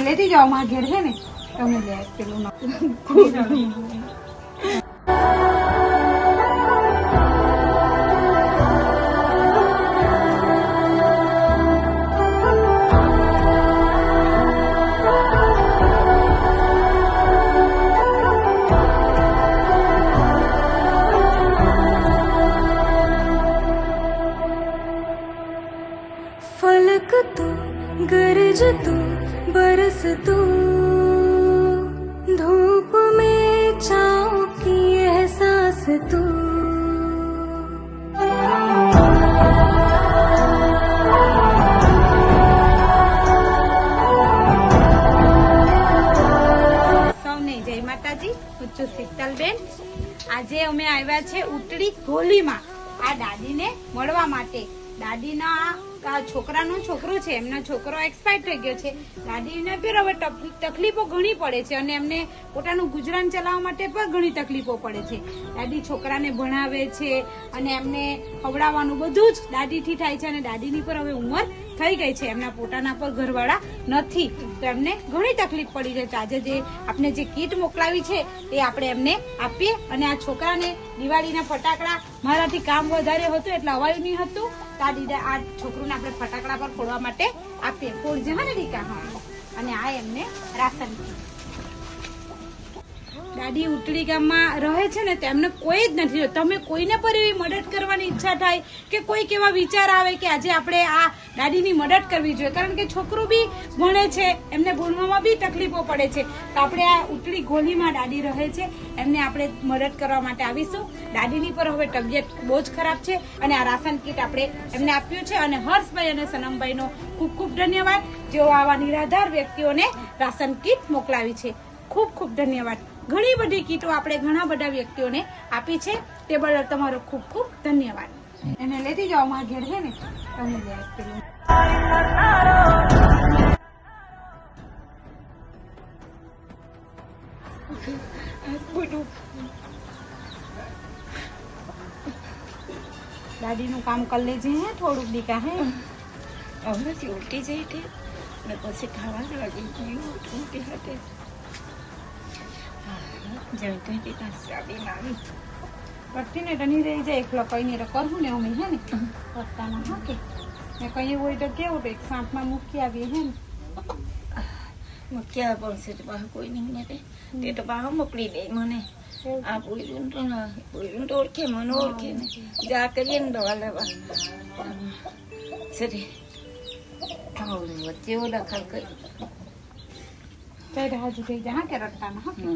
એને લેતી જાઓ મારા ઘેર છે ને તમે લે પેલું फलक तो गरज तो बरस तो धूप में छाँव की एहसास तो સૌને જય માતાજી, હું છું શીતલબેન। આજે અમે આવ્યા છે ઉટડી ગોલીમાં આ દાદીને મળવા માટે। દાદીના છોકરાનો છોકરો છે, એમનો છોકરો એક્સપાયર થઈ ગયો છે। દાદીને પણ હવે તકલીફો ઘણી પડે છે અને એમને પોતાનું ગુજરાન ચલાવવા માટે પણ ઘણી તકલીફો પડે છે। દાદી છોકરાને ભણાવે છે અને એમને ખવડાવવાનું બધું જ દાદીથી થાય છે અને દાદીની પર હવે ઉંમર થઈ ગઈ છે, એમના પોતાના પર ઘરવાળા નથી, તો એમને ઘણી તકલીફ પડી છે। આજે જે આપણે જે કીટ મોકલાવી છે તે આપણે એમને આપીએ અને આ છોકરાને દિવાળીના ફટાકડા મારાથી કામ વધારે હતું એટલે અવાયું નહીં હતું, આ છોકરુને આપણે ફટાકડા પર ફોડવા માટે આપીએ। ફોડજે હા ને દીકા, હા। અને આ એમને રાશન કીટ। દાદી ઉટડી ગામમાં રહે છે ને તેમને કોઈ જ નથી, તમે કોઈને પર એવી મદદ કરવાની ઈચ્છા થાય કે કોઈક એવા વિચાર આવે કે આજે આપણે આ દાદીની મદદ કરવી જોઈએ, કારણ કે છોકરું બી ભણે છે, એમને ભણવામાં બી તકલીફો પડે છે, તો આપણે આ ઉટડી ગોલીમાં દાદી રહે છે એમને આપણે મદદ કરવા માટે આવીશું। દાદીની પર હવે તબિયત બહુ જ ખરાબ છે અને આ રાશન કીટ આપણે એમને આપ્યું છે અને હર્ષભાઈ અને સનમભાઈનો ખૂબ ખૂબ ધન્યવાદ, જેઓ આવા નિરાધાર વ્યક્તિઓને રાશન કીટ મોકલાવી છે। ખૂબ ખૂબ ધન્યવાદ। ઘણી બધી કીટો આપણે ઘણા બધા વ્યક્તિઓને આપી છે, તે બદલ તમારો ખૂબ ખૂબ ધન્યવાદ। એને લેતી જાઓ મારા ઘેર છે ને તમે લે પેલું દાદીનું કામ કરી લેજે હે થોડુંક દીકા હે। હમણાંથી ઉલટી જઈ હતી ને પછી ખાવાનું લાગી ગયું ઉલટી હતી જમતી ચાલી મારી કરતી ને તો નહીં રહી જાય એકલો કઈ નહીં તો કરવું ને અમે હે ને રસ્તામાં હા કે ને કઈ હોય તો કેવું તો 108માં મૂકી આવીએ હે ને મૂક્યા પડશે તો બહાર કોઈ નહીં ને તે તો બહાર મોકલી દે મને। આ બોલ્યું તો ઓળખે મને ઓળખે ને જા કરીએ ને દવા લેવા સરી વચ્ચે એવો દખલ કરી તો હાજુ થઈ જાય હા કે રસ્તામાં હા